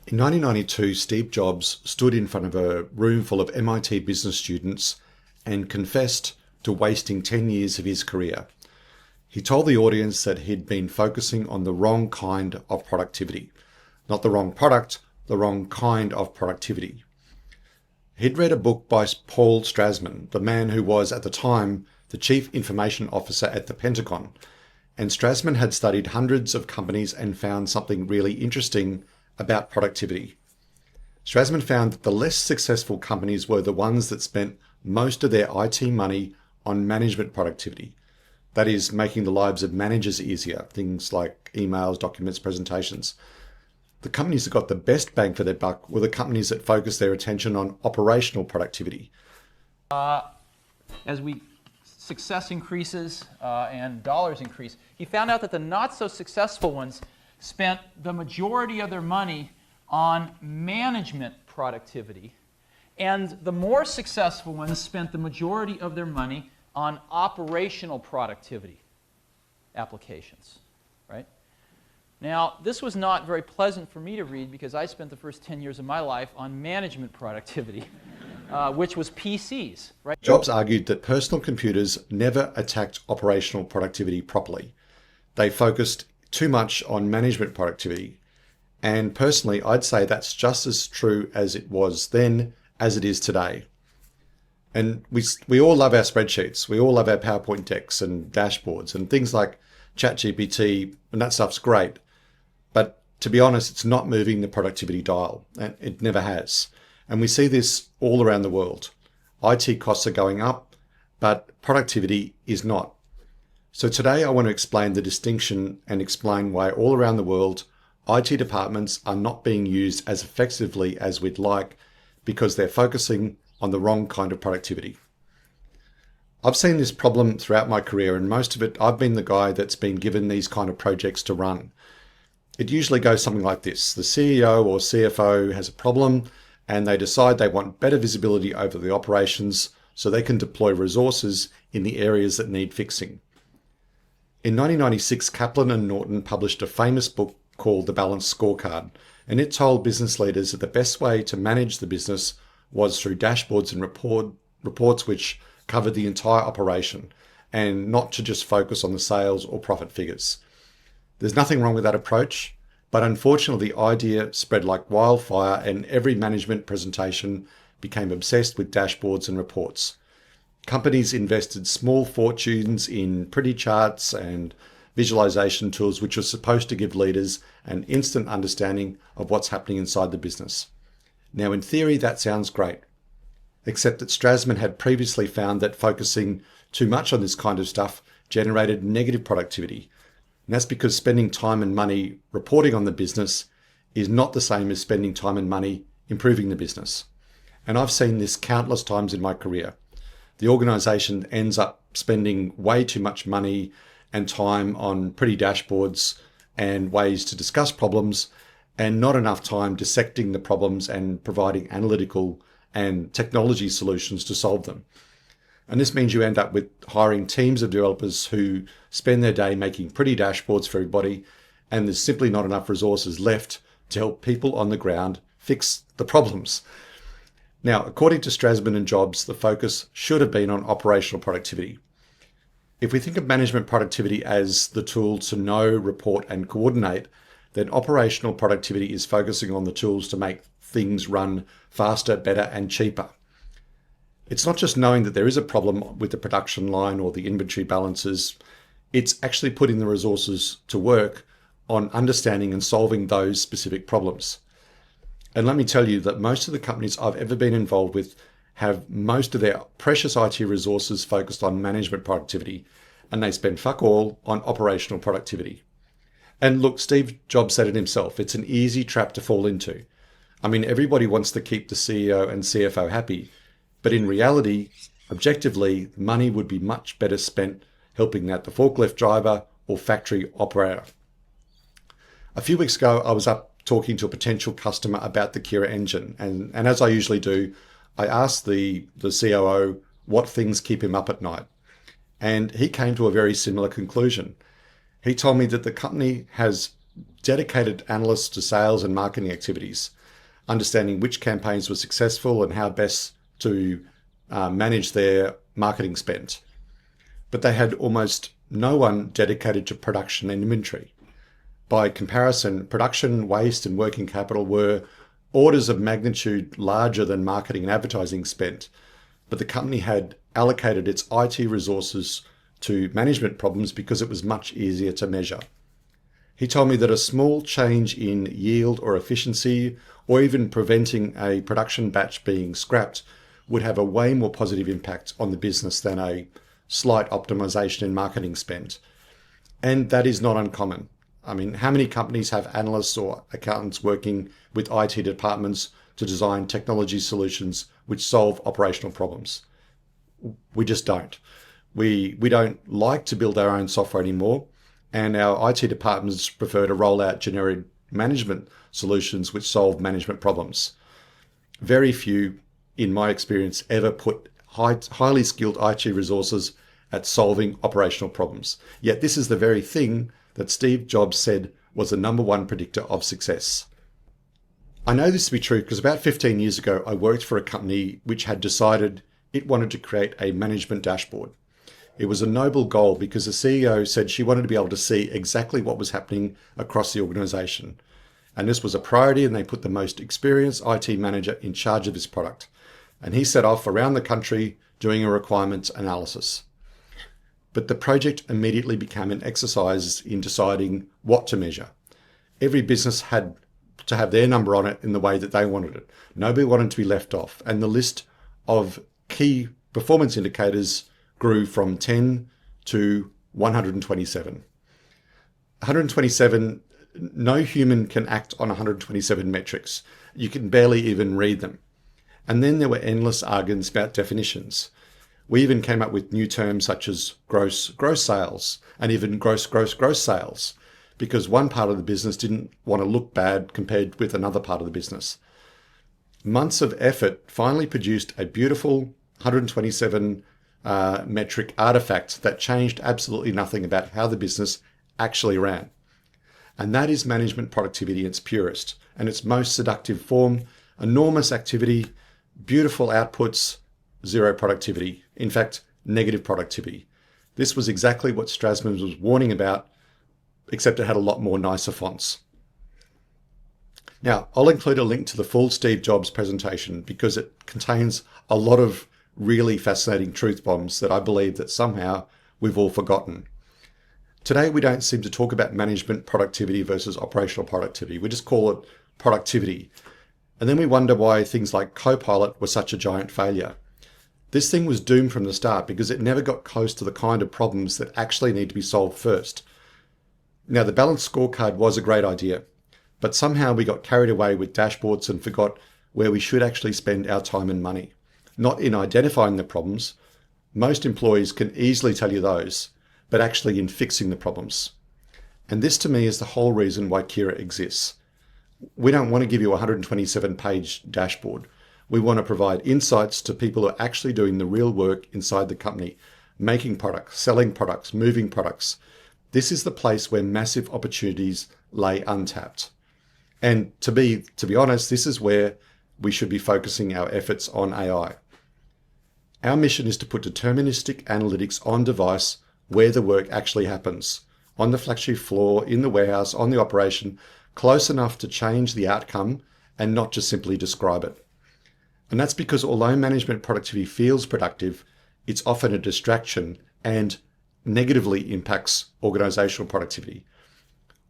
In 1992, Steve Jobs stood in front of a room full of MIT business students and confessed to wasting 10 years of his career. He told the audience that he'd been focusing on the wrong kind of productivity. Not the wrong product, the wrong kind of productivity. He'd read a book by Paul Strasman, the man who was, at the time, the Chief Information Officer at the Pentagon. And Strasman had studied hundreds of companies and found something really interesting about productivity. Strasman found that the less successful companies were the ones that spent most of their IT money on management productivity. That is, making the lives of managers easier, things like emails, documents, presentations. The companies that got the best bang for their buck were the companies that focused their attention on operational productivity. As success increases and dollars increase, he found out that the not so successful ones spent the majority of their money on management productivity, and the more successful ones spent the majority of their money on operational productivity applications, right? Now, this was not very pleasant for me to read because I spent the first 10 years of my life on management productivity, which was PCs, right? Jobs argued that personal computers never attacked operational productivity properly. They focused too much on management productivity. And personally, I'd say that's just as true as it was then as it is today. And we all love our spreadsheets. We all love our PowerPoint decks and dashboards and things like ChatGPT, and that stuff's great. But to be honest, it's not moving the productivity dial, and it never has. And we see this all around the world. IT costs are going up, but productivity is not. So today I want to explain the distinction and explain why all around the world IT departments are not being used as effectively as we'd like because they're focusing on the wrong kind of productivity. I've seen this problem throughout my career, and most of it I've been the guy that's been given these kind of projects to run. It usually goes something like this. The CEO or CFO has a problem and they decide they want better visibility over the operations so they can deploy resources in the areas that need fixing. In 1996, Kaplan and Norton published a famous book called The Balanced Scorecard, and it told business leaders that the best way to manage the business was through dashboards and reports which covered the entire operation, and not to just focus on the sales or profit figures. There's nothing wrong with that approach, but unfortunately the idea spread like wildfire and every management presentation became obsessed with dashboards and reports. Companies invested small fortunes in pretty charts and visualization tools which are supposed to give leaders an instant understanding of what's happening inside the business. Now, in theory, that sounds great, except that Strasman had previously found that focusing too much on this kind of stuff generated negative productivity. And that's because spending time and money reporting on the business is not the same as spending time and money improving the business. And I've seen this countless times in my career. The organization ends up spending way too much money and time on pretty dashboards and ways to discuss problems, and not enough time dissecting the problems and providing analytical and technology solutions to solve them. And this means you end up with hiring teams of developers who spend their day making pretty dashboards for everybody, and there's simply not enough resources left to help people on the ground fix the problems. Now, according to Strasman and Jobs, the focus should have been on operational productivity. If we think of management productivity as the tool to know, report, and coordinate, then operational productivity is focusing on the tools to make things run faster, better, and cheaper. It's not just knowing that there is a problem with the production line or the inventory balances. It's actually putting the resources to work on understanding and solving those specific problems. And let me tell you that most of the companies I've ever been involved with have most of their precious IT resources focused on management productivity, and they spend fuck all on operational productivity. And look, Steve Jobs said it himself, it's an easy trap to fall into. I mean, everybody wants to keep the CEO and CFO happy, but in reality, objectively, money would be much better spent helping out the forklift driver or factory operator. A few weeks ago, I was up talking to a potential customer about the Kiraa engine, and as I usually do, I asked the COO what things keep him up at night. And he came to a very similar conclusion. He told me that the company has dedicated analysts to sales and marketing activities. understanding which campaigns were successful and how best to manage their marketing spend. But they had almost no one dedicated to production and inventory. By comparison, production, waste, and working capital were orders of magnitude larger than marketing and advertising spent, but the company had allocated its IT resources to management problems because it was much easier to measure. He told me that a small change in yield or efficiency, or even preventing a production batch being scrapped, would have a way more positive impact on the business than a slight optimization in marketing spend. And that is not uncommon. I mean, how many companies have analysts or accountants working with IT departments to design technology solutions which solve operational problems? We just don't. We don't like to build our own software anymore, and our IT departments prefer to roll out generic management solutions which solve management problems. Very few, in my experience, ever put highly skilled IT resources at solving operational problems. Yet this is the very thing that Steve Jobs said was the number one predictor of success. I know this to be true because about 15 years ago, I worked for a company which had decided it wanted to create a management dashboard. It was a noble goal because the CEO said she wanted to be able to see exactly what was happening across the organization. And this was a priority, and they put the most experienced IT manager in charge of this product. And he set off around the country doing a requirements analysis. But the project immediately became an exercise in deciding what to measure. Every business had to have their number on it in the way that they wanted it. Nobody wanted to be left off. And the list of key performance indicators grew from 10 to 127. 127, no human can act on 127 metrics. You can barely even read them. And then there were endless arguments about definitions. We even came up with new terms such as gross sales and even gross sales, because one part of the business didn't want to look bad compared with another part of the business. Months of effort finally produced a beautiful 127 metric artifact that changed absolutely nothing about how the business actually ran. And that is management productivity in its purest and its most seductive form: enormous activity, beautiful outputs, zero productivity. In fact, negative productivity. This was exactly what Strassman was warning about, except it had a lot more nicer fonts. Now, I'll include a link to the full Steve Jobs presentation because it contains a lot of really fascinating truth bombs that I believe that somehow we've all forgotten. Today, we don't seem to talk about management productivity versus operational productivity. We just call it productivity. And then we wonder why things like Copilot were such a giant failure. This thing was doomed from the start because it never got close to the kind of problems that actually need to be solved first. Now, the Balanced Scorecard was a great idea, but somehow we got carried away with dashboards and forgot where we should actually spend our time and money. Not in identifying the problems. Most employees can easily tell you those, but actually in fixing the problems. And this to me is the whole reason why Kiraa exists. We don't want to give you a 127-page dashboard. We want to provide insights to people who are actually doing the real work inside the company, making products, selling products, moving products. This is the place where massive opportunities lay untapped. And to be honest, this is where we should be focusing our efforts on AI. Our mission is to put deterministic analytics on device where the work actually happens, on the factory floor, in the warehouse, on the operation, close enough to change the outcome and not just simply describe it. And that's because although management productivity feels productive, it's often a distraction and negatively impacts organizational productivity.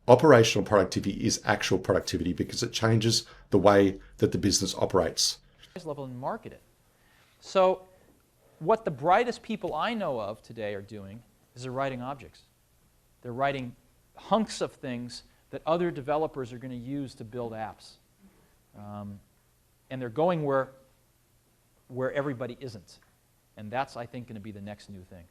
Operational productivity is actual productivity because it changes the way that the business operates. Level and market it. So what the brightest people I know of today are doing is they're writing objects. They're writing hunks of things that other developers are going to use to build apps. And they're going where everybody isn't. And that's, I think, going to be the next new thing.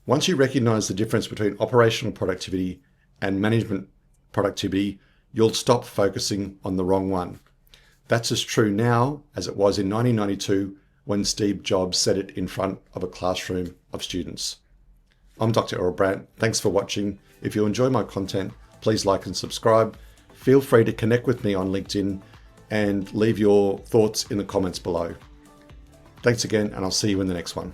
Once you recognize the difference between operational productivity and management productivity, you'll stop focusing on the wrong one. That's as true now as it was in 1992 when Steve Jobs said it in front of a classroom of students. I'm Dr. Earl Brandt. Thanks for watching. If you enjoy my content, please like and subscribe. Feel free to connect with me on LinkedIn, and leave your thoughts in the comments below. Thanks again, and I'll see you in the next one.